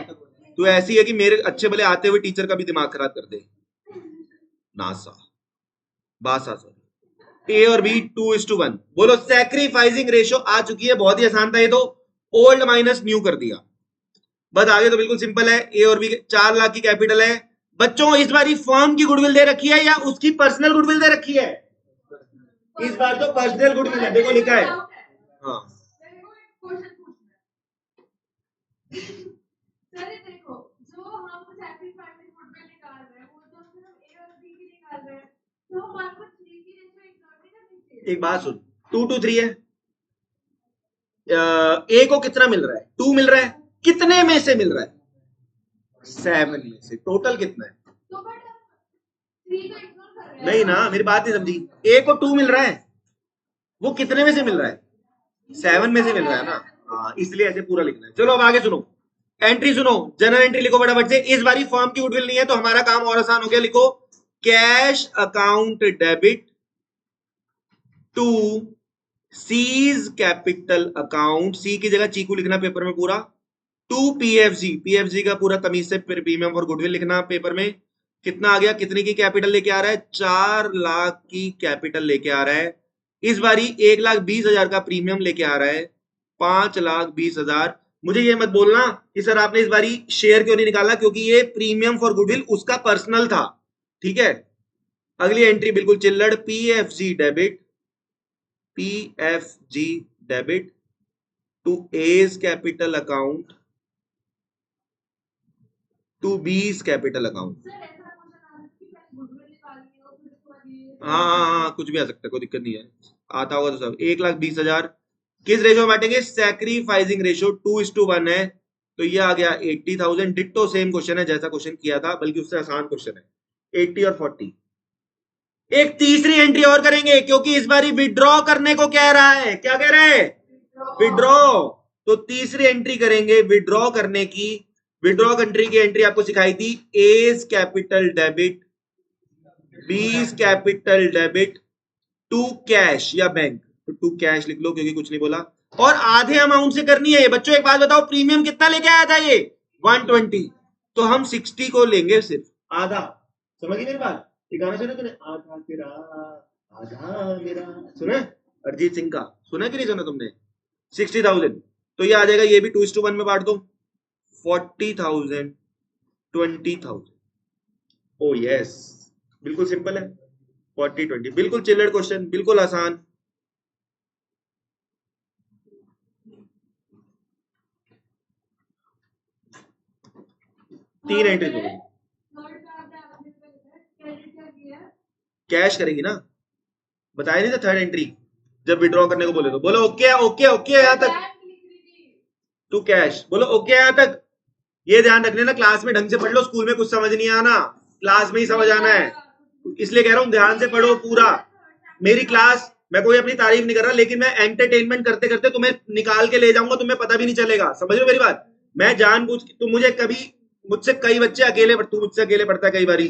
तो ऐसी है कि मेरे अच्छे भले आते हुए टीचर का भी दिमाग खराब कर दे। नासा, बासा, सॉरी। ए और बी 2:1। बोलो सैक्रिफाइसिंग रेशो आ चुकी है, बहुत ही आसान था ये तो। ओल्ड माइनस न्यू कर दिया, बस आगे तो बिल्कुल सिंपल है। ए और बी 4 लाख की कैपिटल है। बच्चों इस बार फर्म की गुडविल दे रखी है या उसकी पर्सनल गुडविल दे रखी है? इस बार तो पर्सनल गुडविल है, देखो लिखा है। हाँ, एक बात सुन, 2 to 3 है, ए को कितना मिल रहा है? 2 मिल रहा है, कितने में से मिल रहा है? 7 में से। टोटल कितना है? नहीं ना, मेरी बात नहीं समझी। ए को 2 मिल रहा है, वो कितने में से मिल रहा है? 7 में से मिल रहा है ना। हाँ, इसलिए ऐसे पूरा लिखना है। चलो अब आगे सुनो, एंट्री सुनो, जनरल एंट्री लिखो फटाफट से। इस बारी फर्म की गुडविल नहीं है तो हमारा काम और आसान हो गया। लिखो cash account debit to C's capital account, C की जगह चीकू लिखना पेपर में पूरा, टू पीएफजी, पीएफजी का पूरा तमीज से प्रीमियम और गुडविल लिखना पेपर में। कितना आ गया, कितने की कैपिटल लेके आ रहा है? 4 लाख की कैपिटल लेके आ रहा है। इस बारी 1,20,000 का प्रीमियम लेके आ रहा है, 5,20,000। मुझे ये मत बोलना कि सर आपने इस बारी शेयर क्यों नहीं निकाला, क्योंकि ये प्रीमियम फॉर गुडविल उसका पर्सनल था, ठीक है। अगली एंट्री बिल्कुल चिल्लड़, PFG debit, PFG debit to A's capital account to B's capital account. हाँ हाँ हाँ, कुछ भी आ सकता है, कोई दिक्कत नहीं है, आता होगा तो सब। 1,20,000 किस रेशो में बांटेंगे? सैक्रिफाइसिंग रेशो 2:1 है, तो ये आ गया 80,000। डिट्टो सेम क्वेश्चन है जैसा क्वेश्चन किया था, बल्कि उससे आसान क्वेश्चन है, 80 और 40। एक तीसरी एंट्री और करेंगे, क्योंकि इस बारी विड्रॉ करने को कह रहा है। क्या कह रहा है? विड्रॉ। तो तीसरी एंट्री करेंगे विड्रॉ करने की। विड्रॉ कंट्री की एंट्री आपको सिखाई थी, as capital debit, B's capital debit to cash या बैंक, तो टू कैश लिख लो क्योंकि कुछ नहीं बोला। और आधे अमाउंट से करनी है ये। बच्चों एक बात बताओ, प्रीमियम कितना लेके आया था ये? 120, तो हम 60 को लेंगे सिर्फ, आधा। समझ गई मेरी बात? ये गाना सुना तूने, आधा तेरा आधा मेरा, सुना अरिजीत सिंह का? सुना कि नहीं सुना तुमने? 60,000, तो ये आ जाएगा, ये भी 2:1 में बांट दो, 40,000, 20,000। ओ यस, बिल्कुल सिंपल है, 40-20, बिल्कुल चिल्लड़ क्वेश्चन, बिल्कुल आसान। तीन एंट्री हो गई। कैश करेंगी ना, बताया नहीं था थर्ड एंट्री जब विड्रॉ करने को बोले तो। बोलो ओके ओके ओके यहां तक, टू कैश बोलो ओके यहां तक। ये ध्यान रखने ना, क्लास में ढंग से पढ़ लो, स्कूल में कुछ समझ नहीं आना, क्लास में ही समझ आना है, इसलिए कह रहा हूं ध्यान से पढ़ो पूरा। मेरी क्लास, मैं कोई अपनी तारीफ नहीं कर रहा, लेकिन मैं एंटरटेनमेंट करते करते तुम्हें निकाल के ले जाऊंगा, तुम्हें पता भी नहीं चलेगा। समझ लो मेरी बात? मैं जानबूझ के, तुम मुझे कभी, मुझसे कई बच्चे अकेले, तू मुझसे अकेले पढ़ता है कई बारी,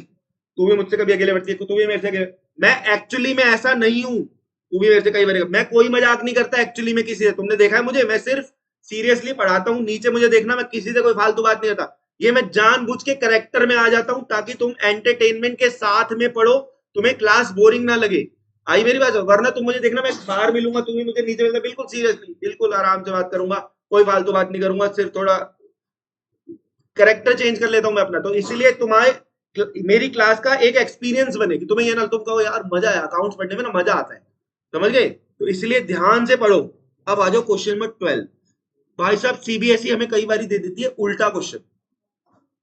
तू भी मुझसे कभी अकेले पढ़ती है, तू भी मेरे से अकेले। मैं एक्चुअली में ऐसा नहीं हूं, तू भी मेरे से कई बार, मैं कोई मजाक नहीं करता एक्चुअली में किसी से, तुमने देखा है मुझे, मैं सिर्फ सीरियसली पढ़ाता हूँ। नीचे मुझे देखना, मैं किसी से कोई फालतू बात नहीं करता। ये मैं जानबूझ के करेक्टर में आ जाता हूं ताकि तुम एंटरटेनमेंट के साथ में पढ़ो, तुम्हें क्लास बोरिंग ना लगे। आई मेरी बात? वरना तुम मुझे देखना, मैं बाहर मिलूंगा, तुम भी मुझे नीचे मिलना, बिल्कुल सीरियसली, बिल्कुल आराम से बात करूंगा, कोई फालतू बात नहीं करूंगा, सिर्फ थोड़ा करेक्टर चेंज कर लेता हूं मैं अपना। तो इसीलिए तुम्हारे, मेरी क्लास का एक एक्सपीरियंस बने कि तुम्हें ये ना, तुम कहो यार मजा है अकाउंट्स पढ़ने में, ना मजा आता है। समझ गए? तो इसलिए ध्यान से पढ़ो। अब आ जाओ क्वेश्चन नंबर 12। भाई साहब सीबीएसई हमें कई बार दे देती है उल्टा क्वेश्चन,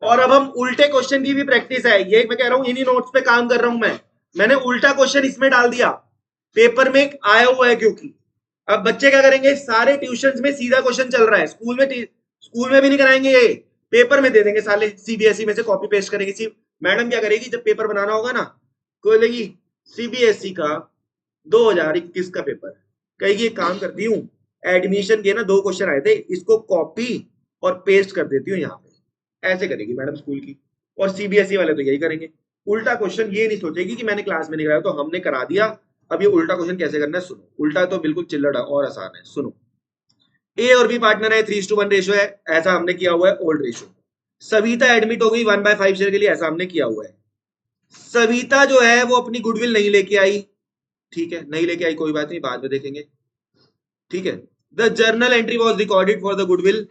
और अब हम उल्टे क्वेश्चन की भी प्रैक्टिस है, ये मैं कह रहा हूं, इन्हीं नोट्स पे काम कर रहा हूं मैं। मैंने उल्टा क्वेश्चन इसमें डाल दिया, पेपर में आया हुआ है, क्योंकि अब बच्चे क्या करेंगे, सारे ट्यूशंस में सीधा क्वेश्चन चल रहा है, स्कूल में भी नहीं कराएंगे ये, पेपर में दे देंगे साले, सीबीएसई में से कॉपी पेस्ट करेगी। मैडम क्या करेगी, जब पेपर बनाना होगा ना, बोलेगी सीबीएसई का 2021 का पेपर, कहेगी एक काम करती हूँ, एडमिशन के ना 2 क्वेश्चन आए थे, इसको कॉपी और पेस्ट कर देती हूँ यहाँ पे। ऐसे करेगी मैडम स्कूल की, और सीबीएसई वाले तो यही करेंगे, उल्टा क्वेश्चन। ये नहीं सोचेगी कि मैंने क्लास में नहीं कराया तो हमने करा दिया, अब ये उल्टा क्वेश्चन कैसे करना है सुनो। उल्टा तो बिल्कुल चिल्लड़ और आसान है, सुनो। ए और बी पार्टनर है, 3:1 रेशो है, ऐसा हमने किया हुआ है, ओल्ड रेशो। सविता एडमिट हो गई 1/5 शेयर के लिए, ऐसा हमने किया हुआ है। सविता जो है वो अपनी गुडविल नहीं लेके आई, ठीक है, नहीं लेके आई, कोई बात नहीं, बाद में देखेंगे, ठीक है। The journal entry was recorded for the goodwill,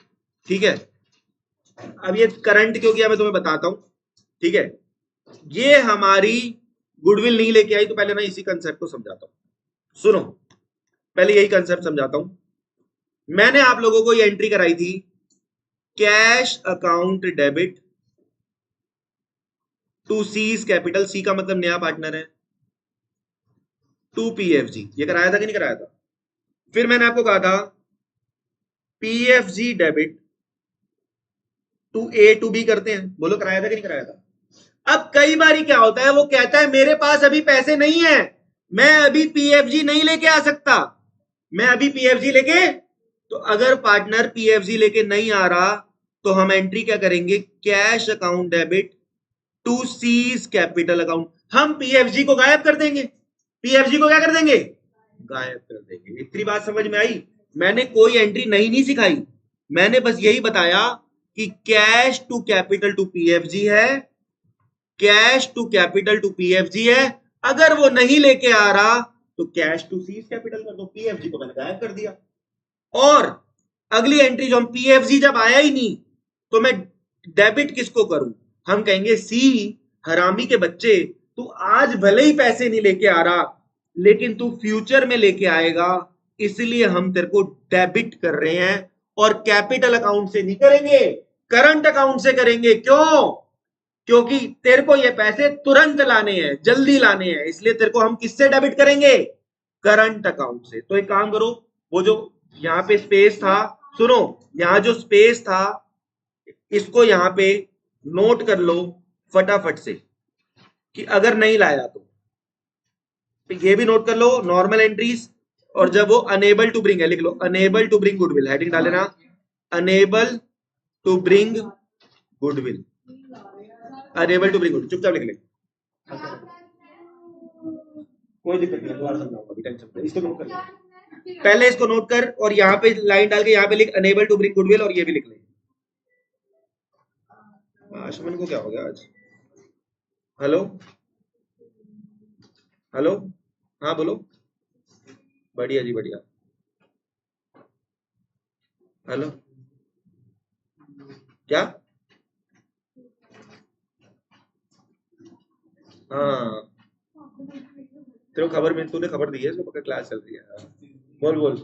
ठीक है। अब ये करंट क्यों किया मैं तुम्हें बताता हूं, ठीक है। ये हमारी गुडविल नहीं लेके आई, तो पहले मैं इसी कंसेप्ट को समझाता हूं, सुनो, पहले यही कंसेप्ट समझाता हूं। मैंने आप लोगों को ये एंट्री कराई थी, cash account debit to C's capital, C का मतलब नया पार्टनर है, टू पीएफजी। ये कराया था कि नहीं कराया था? फिर मैंने आपको कहा था PFG debit to A to B करते हैं, बोलो कराया था कि नहीं कराया था? अब कई बार क्या होता है, वो कहता है मेरे पास अभी पैसे नहीं है, मैं अभी पीएफजी नहीं लेके आ सकता, मैं अभी पीएफजी लेके, तो अगर पार्टनर पीएफजी लेके नहीं आ रहा तो हम एंट्री क्या करेंगे, cash account debit to C's capital account. हम पीएफजी को गायब कर देंगे, पीएफजी को क्या कर देंगे, गायब कर देंगे। इतनी बात समझ में आई? मैंने कोई एंट्री नहीं सिखाई, मैंने बस यही बताया कि cash to capital to PFG है, cash to capital to PFG है, अगर वो नहीं लेके आ रहा तो कैश टू सीज कैपिटल कर दो। पीएफजी को मैंने गायब कर दिया। और अगली एंट्री जो हम पीएफजी जब आया ही नहीं तो मैं डेबिट किसको करूं, हम कहेंगे सी हरामी के बच्चे, तू आज भले ही पैसे नहीं लेके आ रहा लेकिन तू फ्यूचर में लेके आएगा, इसलिए हम तेरे को डेबिट कर रहे हैं और कैपिटल अकाउंट से नहीं करेंगे, करंट अकाउंट से करेंगे। क्यों? क्योंकि तेरे को ये पैसे तुरंत लाने हैं, जल्दी लाने हैं, इसलिए तेरे को हम किससे डेबिट करेंगे, करंट अकाउंट से। तो एक काम करो, वो जो यहाँ पे स्पेस था, सुनो, यहाँ जो स्पेस था इसको यहाँ पे नोट कर लो फटाफट से कि अगर नहीं लाया तो ये भी नोट कर लो नॉर्मल एंट्रीज। और जब वो अनेबल टू ब्रिंग है लिख लो enable to bring goodwill, heading डाल लेना enable to bring goodwill, enable to bring goodwill, चुपचाप लिख ले, कोई दिक्कत नहीं, दोबारा समझाऊंगा, टेंशन मत, इसको नोट कर ले, पहले इसको नोट कर और यहाँ पे लाइन डाल के यहाँ पे लिख अनेबल टू ब्रिंग गुडविल और ये भी लिख ले। आशमन को क्या हो गया आज? हेलो हेलो, हाँ बोलो, बढ़िया जी बढ़िया, हेलो क्या? हाँ तेरे को खबर में, तूने खबर दी है इसको, पक्का क्लास चल रही है, बोल बोल,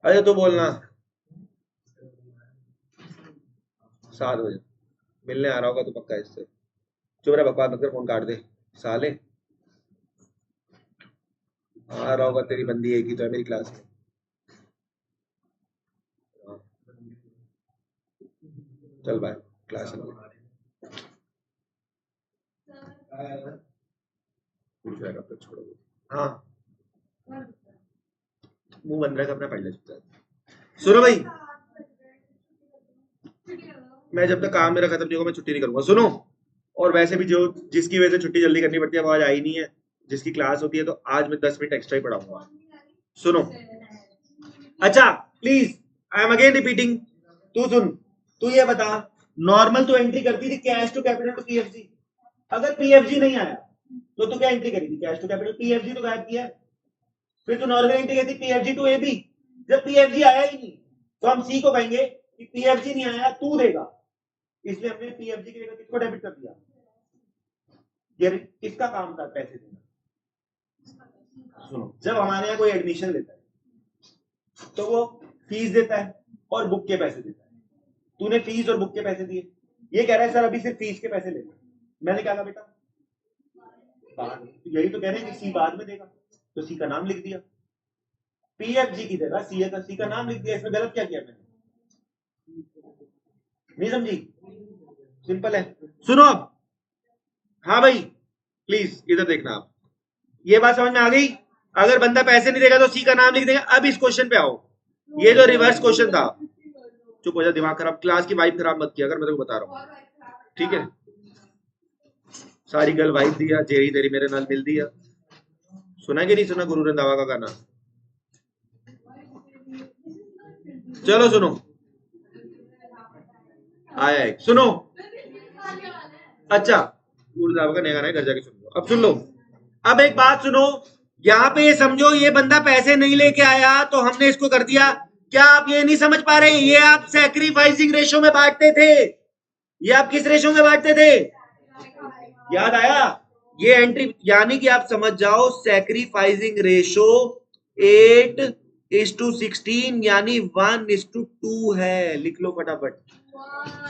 अरे तो बोलना 7 बजे मिलने आ रहा होगा तो पक्का इससे, चुप रहा, बकवास मत कर, फोन काट दे साले, आ रहा होगा, तेरी बंदी एक ही तो है मेरी क्लास में। चल बाय, क्लास चल रही पूछ रहा है, छोड़ो, हाँ मुंह बंद रखा अपना, पढ़ ले चुपचाप। सुनो भाई, मैं जब तक काम मेरा खत्म नहीं होगा मैं छुट्टी नहीं करूंगा, सुनो। और वैसे भी जो जिसकी वजह से छुट्टी जल्दी करनी पड़ती है वो आज आई नहीं है, जिसकी क्लास होती है, तो आज मैं 10 मिनट एक्स्ट्रा ही पढ़ाऊंगा, सुनो। अच्छा please, I am again repeating, तू सुन, तू ये बता, नॉर्मल तो एंट्री करती थी cash to capital to PFG, अगर पीएफजी नहीं आया तो तू क्या एंट्री करेगी, कैश टू कैपिटल, पीएफजी तो गायब किया, फिर तू नॉर्मल एंट्री करती पीएफजी टू एबी, जब पीएफजी आया ही नहीं तो हम सी को कहेंगे कि पीएफजी नहीं आया तू देगा, इसलिए हमने पीएफजी की जगह किसको डेबिट कर दिया, ये किसका काम था पैसे देना। सुनो, जब हमारे यहाँ कोई एडमिशन लेता है तो वो फीस देता है और बुक के पैसे देता है, तूने फीस और बुक के पैसे दिए, ये कह रहा है सर अभी सिर्फ फीस के पैसे लेना, मैंने क्या कहा बेटा बाद, यही तो कह रहे हैं कि सी बाद में देगा, तो सी का नाम लिख दिया, पीएफजी की जगह सी का नाम लिख दिया, इसमें गलत क्या किया मैंने, नहीं समझी, सिंपल है। सुनो अब, हाँ भाई प्लीज इधर देखना आप, ये बात समझ में आ गई? अगर बंदा पैसे नहीं देगा तो सी का नाम लिख देगा। अब इस क्वेश्चन पे आओ, ये जो रिवर्स क्वेश्चन था, चुप हो जा, दिमाग खराब, क्लास की वाइब खराब मत किया अगर मैं तेरे को बता रहा हूँ, ठीक है? सारी गर्ल वाइब दिया, जेरी तेरी मेरे नाल मिल दिया, सुना कि नहीं सुना गुरु रंधावा का गाना? चलो सुनो, आया है, सुनो, अच्छा गुरु रंधावा का नया गाना है, घर जाके सुन लो। अब सुन लो, अब एक बात सुनो, यहाँ पे ये समझो, ये बंदा पैसे नहीं लेके आया तो हमने इसको कर दिया, क्या आप ये नहीं समझ पा रहे? ये आप सैक्रिफाइसिंग रेशो में बांटते थे, ये आप किस रेशो में बांटते थे, याद आया? ये एंट्री, यानी कि आप समझ जाओ सैक्रिफाइसिंग रेशो 8:16 यानी 1:2 है, लिख लो फटाफट।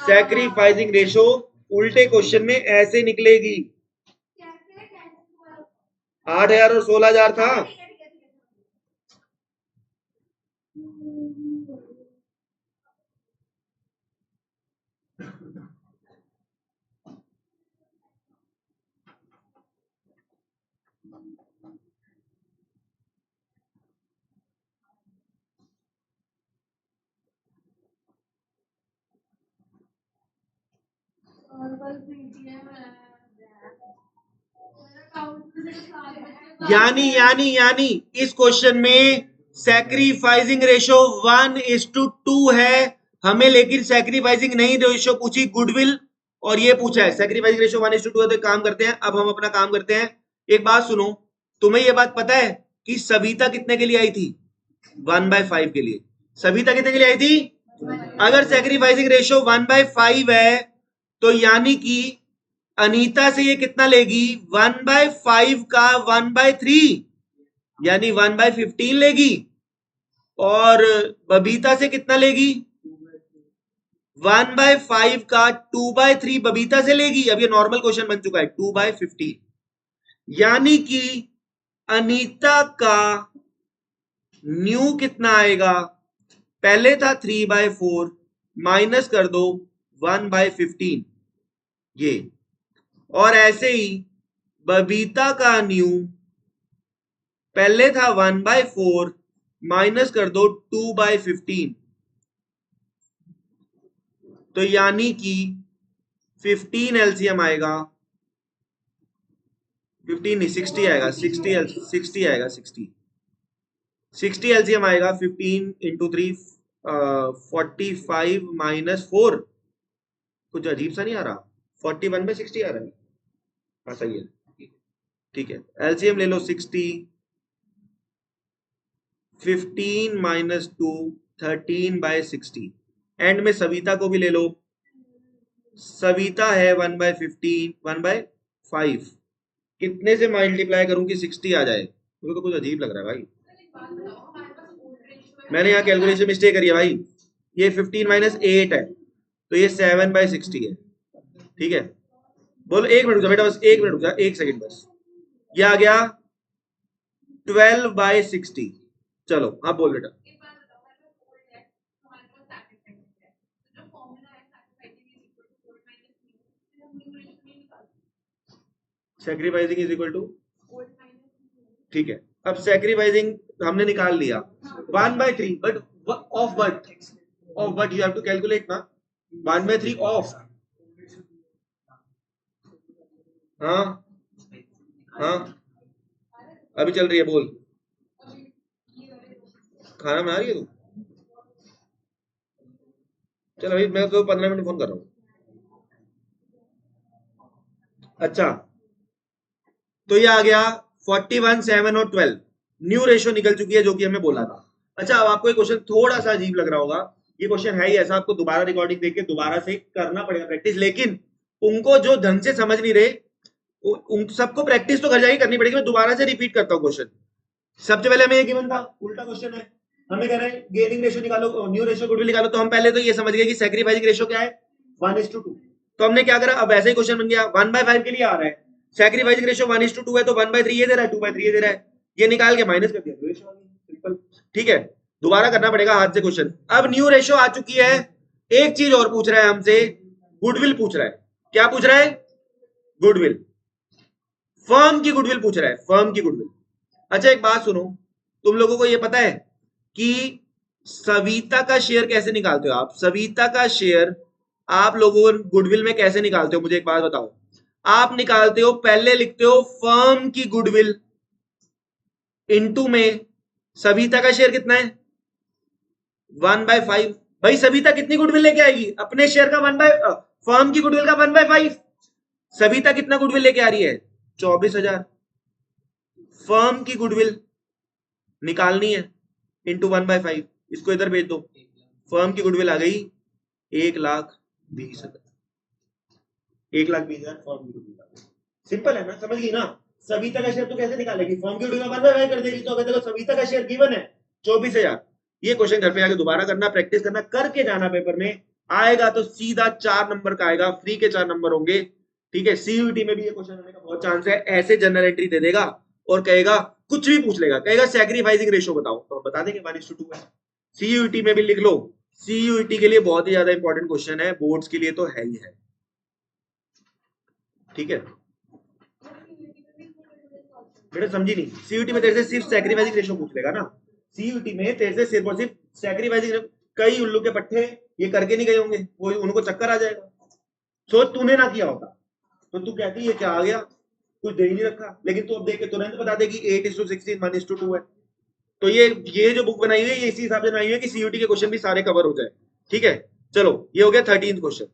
सैक्रिफाइसिंग रेशो उल्टे क्वेश्चन में ऐसे निकलेगी, 8,000 और 16,000 था। यानी इस क्वेश्चन में सैक्रिफाइसिंग रेशो 1:2 है हमें, लेकिन सैक्रिफाइसिंग नहीं रेशो पूछी गुडविल, और ये पूछा है सैक्रिफाइसिंग रेशो 1:2 है। तो एक काम करते हैं, अब हम अपना काम करते हैं। एक बात सुनो, तुम्हें ये बात पता है कि सविता कितने के लिए आई थी? 1/5 के लिए। सविता कितने के लिए आई थी? अगर सैक्रिफाइसिंग रेशो 1/5 है तो यानी कि अनीता से ये कितना लेगी? 1/5 का 1/3 यानी 1/15 लेगी, और बबीता से कितना लेगी? 1/5 का 2/3 बबीता से लेगी। अब ये नॉर्मल क्वेश्चन बन चुका है 2/15, यानी कि अनीता का न्यू कितना आएगा? पहले था 3/4, माइनस कर दो 1/15 ये, और ऐसे ही बबीता का न्यू पहले था 1/4, माइनस कर दो 2/15, तो यानी कि 15 एलसीएम आएगा, 15 नहीं 60 आएगा, 60 आएगा, 60 एलसीएम आएगा। 15 इंटू 3 45 माइनस 4, कुछ अजीब सा नहीं आ रहा? 41/60 आ रहा है। हाँ सही है, ठीक है। एलसीएम ले लो 60, 15 माइनस 2 13/60। एंड में सविता को भी ले लो, सविता है 1/15 1/5, कितने से मल्टीप्लाई करूं कि 60 आ जाए? मुझे तो कुछ अजीब लग रहा है भाई। मैंने यहाँ कैलकुलेशन मिस्टेक करी है भाई। ये 15 माइनस 8 है, तो ये 7/60 है। ठीक है, बोलो 1 मिनट रुक जा बेटा, बस 1 मिनट रुक जा, 1 सेकंड बस। ये आ गया 12/60। चलो आप बोल बेटा। सैक्रिफाइसिंग इज इक्वल टू, ठीक है, अब सैक्रिफाइसिंग हमने निकाल लिया 1/3, but of but you have to calculate ना 1/3 ऑफ। हाँ हाँ, अभी चल रही है, बोल। खाना बना रही है तू? चल अभी मैं तो 15 मिनट फोन कर रहा हूँ। अच्छा, तो ये आ गया 41 7 और 12, न्यू रेशियो निकल चुकी है जो कि हमें बोला था। अच्छा, अब आपको ये क्वेश्चन थोड़ा सा अजीब लग रहा होगा, ये क्वेश्चन है ही ऐसा, आपको दोबारा रिकॉर्डिंग देख के दोबारा से करना पड़ेगा प्रैक्टिस, लेकिन उनको जो ढंग से समझ नहीं रहे उन सबको प्रैक्टिस तो घर जाके करनी पड़ेगी। मैं दोबारा से रिपीट करता हूँ क्वेश्चन। सबसे पहले हमें ये गिवन था, उल्टा क्वेश्चन है, हमें कह रहे हैं गेनिंग रेशियो निकालो, न्यू रेशियो गुडविल निकालो, तो हम पहले तो ये समझ गए कि सैक्रिफाइसिंग रेशियो क्या है 1:2। तो हमने क्या करा, अब ऐसा ही क्वेश्चन बन गया 1/5 के लिए आ रहा है, सैक्रिफाइसिंग रेशियो 1:2 है, तो 1/3 ये दे रहा है, 2/3 ये दे रहा है, ये निकाल के माइनस कर दिया, सिंपल। ठीक है, दोबारा करना पड़ेगा हाथ से क्वेश्चन। अब न्यू रेशियो आ चुकी है, एक चीज और पूछ रहा है हमसे, गुडविल पूछ रहा है। क्या पूछ रहा है? गुडविल, फर्म की गुडविल पूछ रहा है, फर्म की गुडविल। अच्छा एक बात सुनो, तुम लोगों को ये पता है कि सविता का शेयर कैसे निकालते हो आप? सविता का शेयर आप लोगों गुडविल में कैसे निकालते हो? मुझे एक बात बताओ। आप निकालते हो, पहले लिखते हो फर्म की गुडविल इनटू में सविता का शेयर कितना है 1/5। भाई सविता कितनी गुडविल लेके आएगी? अपने शेयर का फर्म की गुडविल का 1/5। सविता कितना गुडविल लेके आ रही है? 24,000। फर्म की गुडविल निकालनी है इंटू 1/5, इसको इधर भेज दो। फर्म की गुडविल आ गई 1,20,000, 1,20,000 फर्म की गुडविल आ गई। सिंपल है ना, समझ गई ना? सविता का शेयर तो कैसे निकालेगी? फर्म की गुडविल 1/5 कर देगी, तो अगर देखो सविता का शेयर गिवन है 24,000। ये क्वेश्चन घर पे जाके दोबारा करना, प्रैक्टिस करना, करके जाना, पेपर में आएगा तो सीधा 4 नंबर का आएगा, फ्री के 4 नंबर होंगे। ठीक है, सीयूईटी में भी ये क्वेश्चन आने का बहुत चांस है, ऐसे जनरल एंट्री दे देगा और कहेगा कुछ भी पूछ लेगा, कहेगा सैक्रिफाइसिंग रेशियो बताओ, तो हम बता देंगे 1:2 है। सीयूईटी में भी लिख लो, सीयूईटी के लिए बहुत ही ज्यादा इंपॉर्टेंट क्वेश्चन है, बोर्ड्स के लिए तो है ही है। ठीक है बेटा, समझी नहीं? सीयूटी में तेरे से सिर्फ सैक्रिफाइसिंग रेशियो पूछ लेगा ना, सीयूटी में तेरे से सिर्फ और सिर्फ सैक्रिफाइसिंग, कई उल्लू के पट्टे ये करके नहीं गए होंगे, वो उनको चक्कर आ जाएगा। सोच तूने ना किया होता तो तू कहती ये क्या आ गया, कुछ दे ही नहीं रखा, लेकिन तू अब देख के तुरंत बता दे कि 8:16 1:2 है। तो ये जो बुक बनाई हुई है ये इसी हिसाब से बनाई हुई है कि सीयूटी के क्वेश्चन भी सारे कवर हो जाए। ठीक है, चलो ये हो गया 13th क्वेश्चन।